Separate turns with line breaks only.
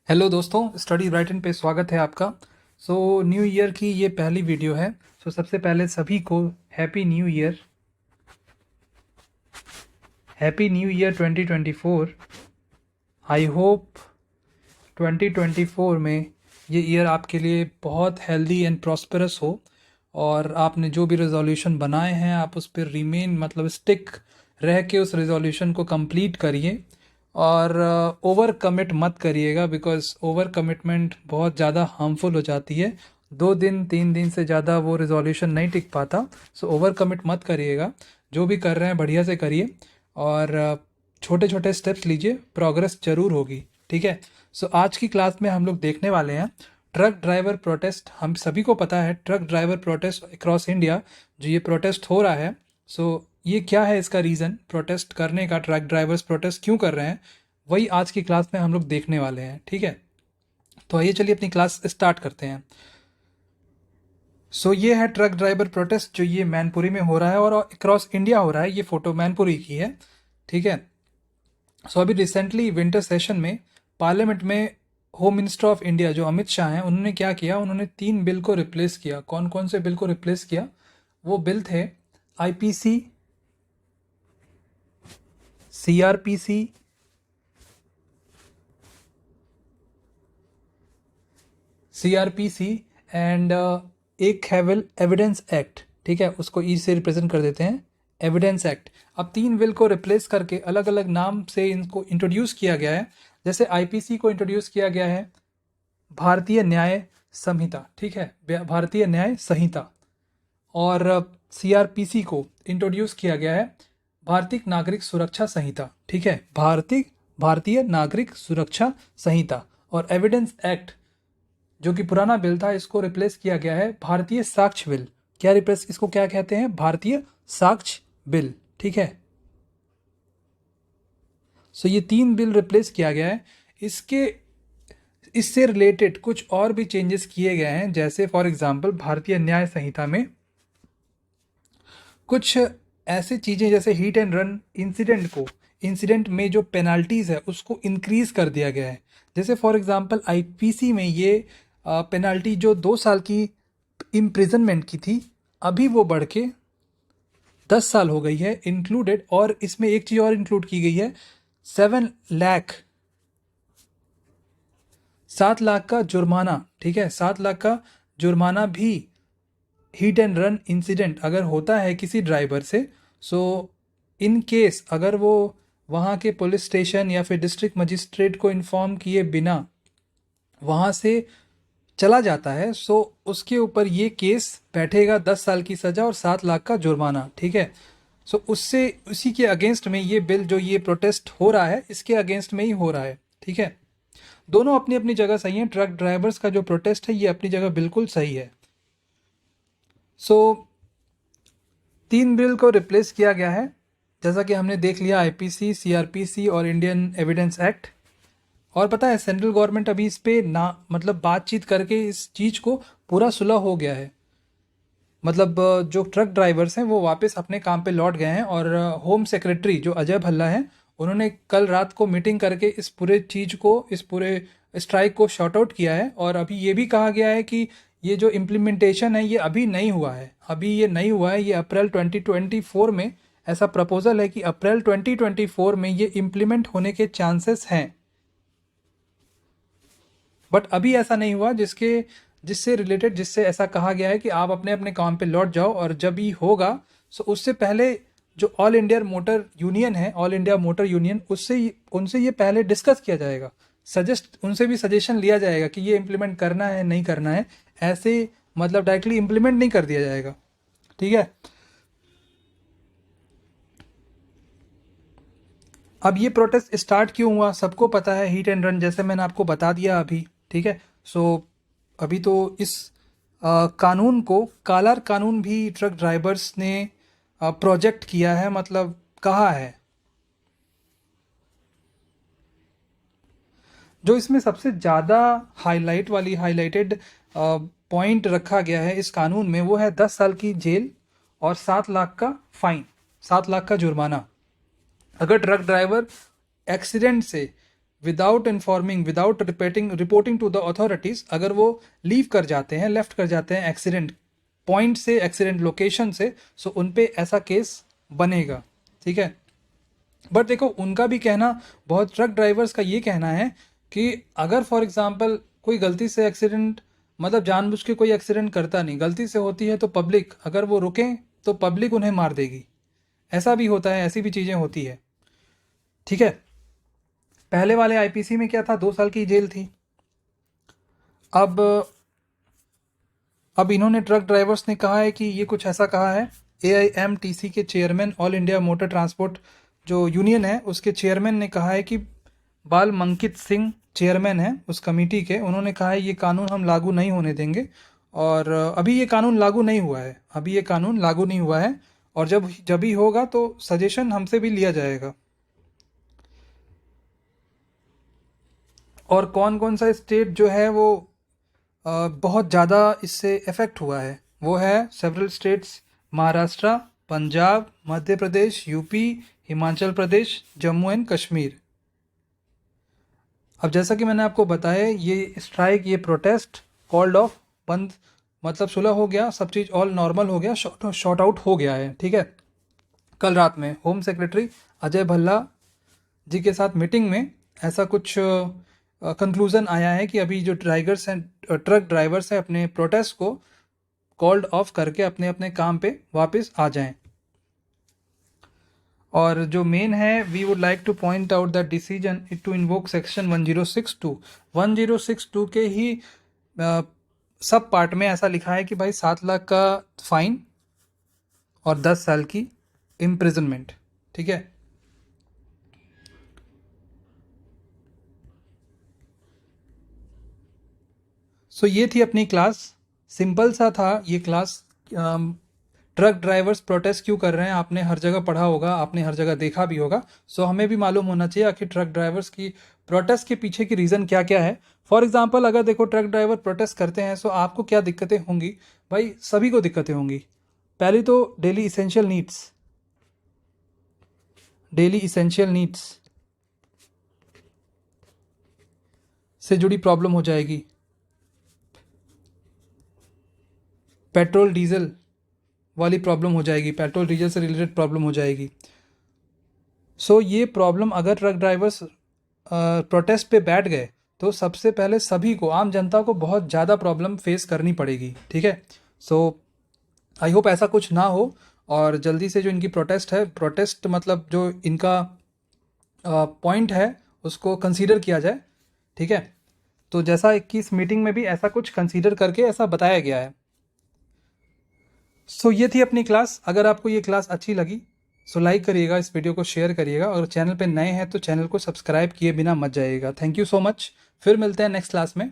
Hello दोस्तों, study Brighton पे स्वागत है आपका। न्यू ईयर की ये पहली वीडियो है। सबसे पहले सभी को happy new year. Happy new year 2024। I hope 2024 में ये ईयर आपके लिए बहुत हेल्दी एंड प्रॉस्पेरस हो और आपने जो भी रेजोल्यूशन बनाए हैं आप उस पर रिमेन मतलब स्टिक रह के उस रेजोल्यूशन को कंप्लीट करिए और ओवर कमिट मत करिएगा, बिकॉज ओवर कमिटमेंट बहुत ज़्यादा हार्मफुल हो जाती है। 2 दिन 3 दिन से ज़्यादा वो रेजोल्यूशन नहीं टिक पाता। ओवर कमिट मत करिएगा, जो भी कर रहे हैं बढ़िया से करिए और छोटे छोटे स्टेप्स लीजिए, प्रोग्रेस जरूर होगी। ठीक है। आज की क्लास में हम लोग देखने वाले हैं ट्रक ड्राइवर प्रोटेस्ट। हम सभी को पता है truck driver protest across India जो ये प्रोटेस्ट हो रहा है। ये क्या है, इसका रीज़न प्रोटेस्ट करने का, ट्रक ड्राइवर्स प्रोटेस्ट क्यों कर रहे हैं, वही आज की क्लास में हम लोग देखने वाले हैं। ठीक है, तो आइए चलिए अपनी क्लास स्टार्ट करते हैं। ये है ट्रक ड्राइवर प्रोटेस्ट जो ये मैनपुरी में हो रहा है और अक्रॉस इंडिया हो रहा है। ये फोटो मैनपुरी की है। ठीक है। अभी रिसेंटली विंटर सेशन में पार्लियामेंट में होम मिनिस्टर ऑफ इंडिया जो अमित शाह हैं, उन्होंने क्या किया, उन्होंने 3 बिल को रिप्लेस किया। कौन कौन से बिल को रिप्लेस किया? वो बिल थे आईपीसी, सीआरपीसी, सीआरपीसी एंड एक हैविल एविडेंस एक्ट। ठीक है, उसको ई से रिप्रेजेंट कर देते हैं, एविडेंस एक्ट। अब 3 बिल को रिप्लेस करके अलग अलग नाम से इनको इंट्रोड्यूस किया गया है। जैसे आईपीसी को इंट्रोड्यूस किया गया है भारतीय न्याय संहिता। ठीक है, भारतीय न्याय संहिता। और सीआरपीसी को इंट्रोड्यूस किया गया है भारतीय नागरिक सुरक्षा संहिता। ठीक है, भारतीय नागरिक सुरक्षा संहिता। और एविडेंस एक्ट जो कि पुराना बिल था, इसको रिप्लेस किया गया है भारतीय साक्ष्य बिल। क्या रिप्लेस, इसको क्या कहते हैं? भारतीय साक्ष्य बिल। ठीक है। ये 3 बिल रिप्लेस किया गया है। इससे रिलेटेड कुछ और भी चेंजेस किए गए हैं। जैसे फॉर एग्जांपल भारतीय न्याय संहिता में कुछ ऐसी चीज़ें जैसे हिट एंड रन इंसिडेंट में जो पेनाल्टीज़ है उसको इंक्रीज कर दिया गया है। जैसे फॉर एग्जांपल आईपीसी में ये पेनाल्टी जो 2 साल की इम्प्रिजनमेंट की थी, अभी वो बढ़ के 10 साल हो गई है इंक्लूडेड। और इसमें एक चीज़ और इंक्लूड की गई है, 7 लाख का जुर्माना। ठीक है, 7 लाख का जुर्माना भी हिट एंड रन इंसिडेंट अगर होता है किसी ड्राइवर से, इन केस अगर वो वहाँ के पुलिस स्टेशन या फिर डिस्ट्रिक्ट मजिस्ट्रेट को इन्फॉर्म किए बिना वहाँ से चला जाता है, उसके ऊपर ये केस बैठेगा, 10 साल की सज़ा और 7 लाख का जुर्माना। ठीक है। उसी के अगेंस्ट में ये बिल जो ये प्रोटेस्ट हो रहा है, इसके अगेंस्ट में ही हो रहा है। ठीक है, दोनों अपनी अपनी जगह सही हैं। ट्रक ड्राइवर्स का जो प्रोटेस्ट है ये अपनी जगह बिल्कुल सही है। 3 बिल को रिप्लेस किया गया है, जैसा कि हमने देख लिया, आईपीसी, सीआरपीसी और इंडियन एविडेंस एक्ट। और पता है सेंट्रल गवर्नमेंट अभी इस पे ना मतलब बातचीत करके इस चीज़ को पूरा सुलह हो गया है। मतलब जो ट्रक ड्राइवर्स हैं वो वापस अपने काम पे लौट गए हैं। और होम सेक्रेटरी जो अजय भल्ला हैं, उन्होंने कल रात को मीटिंग करके इस पूरे चीज़ को, इस पूरे स्ट्राइक को शॉर्ट आउट किया है। और अभी ये भी कहा गया है कि ये जो इम्प्लीमेंटेशन है ये अभी नहीं हुआ है, ये अप्रैल 2024 में, ऐसा प्रपोजल है कि अप्रैल 2024 में ये इम्प्लीमेंट होने के चांसेस हैं। बट अभी ऐसा नहीं हुआ, जिससे ऐसा कहा गया है कि आप अपने अपने काम पे लौट जाओ। और जब ही होगा उससे पहले जो ऑल इंडिया मोटर यूनियन, उनसे ये पहले डिस्कस किया जाएगा, उनसे भी सजेशन लिया जाएगा कि ये इम्प्लीमेंट करना है नहीं करना है। ऐसे मतलब डायरेक्टली इम्प्लीमेंट नहीं कर दिया जाएगा। ठीक है। अब ये प्रोटेस्ट स्टार्ट क्यों हुआ सबको पता है, हिट एंड रन, जैसे मैंने आपको बता दिया अभी। ठीक है। अभी तो इस कानून को कालार कानून भी ट्रक ड्राइवर्स ने प्रोजेक्ट किया है, मतलब कहा है। जो इसमें सबसे ज़्यादा हाईलाइटेड पॉइंट रखा गया है इस कानून में, वो है 10 साल की जेल और 7 लाख का फाइन, 7 लाख का जुर्माना। अगर ट्रक ड्राइवर एक्सीडेंट से without informing, without reporting to the authorities, अगर वो लीव कर जाते हैं, लेफ्ट कर जाते हैं एक्सीडेंट पॉइंट से, एक्सीडेंट लोकेशन से, सो उन पे ऐसा केस बनेगा, ठीक है। बट देखो उनका भी कहना, बहुत ट्रक ड्राइवर्स का ये कहना है कि अगर फॉर एग्जांपल कोई गलती से एक्सीडेंट, मतलब जानबूझ के कोई एक्सीडेंट करता नहीं, गलती से होती है तो पब्लिक, अगर वो रुकें तो पब्लिक उन्हें मार देगी, ऐसा भी होता है, ऐसी भी चीज़ें होती है, ठीक है। पहले वाले आईपीसी में क्या था, 2 साल की जेल थी। अब इन्होंने ट्रक ड्राइवर्स ने कहा है कि ये कुछ ऐसा कहा है, AIMTC के chairman, all India motor transport जो यूनियन है उसके चेयरमैन ने कहा है कि बाल मंकित सिंह चेयरमैन है उस कमेटी के, उन्होंने कहा है ये कानून हम लागू नहीं होने देंगे। और अभी ये कानून लागू नहीं हुआ है, अभी ये कानून लागू नहीं हुआ है, और जब ही होगा तो सजेशन हमसे भी लिया जाएगा। और कौन कौन सा स्टेट जो है वो बहुत ज़्यादा इससे इफ़ेक्ट हुआ है, वो है several states, Maharashtra, Punjab, Madhya Pradesh, UP, Himachal Pradesh, Jammu and Kashmir. अब जैसा कि मैंने आपको बताया, ये स्ट्राइक, ये प्रोटेस्ट कॉल्ड ऑफ, बंद मतलब सुलह हो गया, सब चीज़ ऑल नॉर्मल हो गया, शॉर्ट आउट हो गया है, ठीक है। कल रात में होम सेक्रेटरी अजय भल्ला जी के साथ मीटिंग में ऐसा कुछ कंक्लूज़न आया है कि अभी जो ड्राइवर्स हैं, ट्रक ड्राइवर्स हैं, अपने प्रोटेस्ट को कॉल्ड ऑफ करके अपने अपने काम पे वापस आ जाएं। और जो मेन है, we would like to point out the decision to invoke section 1062 के ही सब पार्ट में ऐसा लिखा है कि भाई 7 लाख का फाइन और 10 साल की इम्प्रिजनमेंट, ठीक है। सो ये थी अपनी क्लास, सिंपल सा था ये क्लास। ट्रक ड्राइवर्स प्रोटेस्ट क्यों कर रहे हैं, आपने हर जगह पढ़ा होगा, आपने हर जगह देखा भी होगा। सो हमें भी मालूम होना चाहिए आखिर ट्रक ड्राइवर्स की प्रोटेस्ट के पीछे की रीज़न क्या क्या है। फॉर एग्जांपल अगर देखो ट्रक ड्राइवर प्रोटेस्ट करते हैं, सो आपको क्या दिक्कतें होंगी भाई, सभी को दिक्कतें होंगी। पहली तो डेली इसेंशियल नीड्स से जुड़ी प्रॉब्लम हो जाएगी, पेट्रोल डीजल वाली प्रॉब्लम हो जाएगी, पेट्रोल डीजल से रिलेटेड प्रॉब्लम हो जाएगी। सो ये प्रॉब्लम अगर ट्रक ड्राइवर्स प्रोटेस्ट पे बैठ गए तो सबसे पहले सभी को, आम जनता को बहुत ज़्यादा प्रॉब्लम फेस करनी पड़ेगी, ठीक है। सो आई होप ऐसा कुछ ना हो, और जल्दी से जो इनकी प्रोटेस्ट मतलब जो इनका पॉइंट है उसको कंसीडर किया जाए, ठीक है। तो जैसा कि इस मीटिंग में भी ऐसा कुछ कंसीडर करके ऐसा बताया गया है। सो ये थी अपनी क्लास। अगर आपको ये क्लास अच्छी लगी सो लाइक करिएगा, इस वीडियो को शेयर करिएगा, और चैनल पे नए हैं तो चैनल को सब्सक्राइब किए बिना मत जाइएगा। थैंक यू सो मच, फिर मिलते हैं नेक्स्ट क्लास में।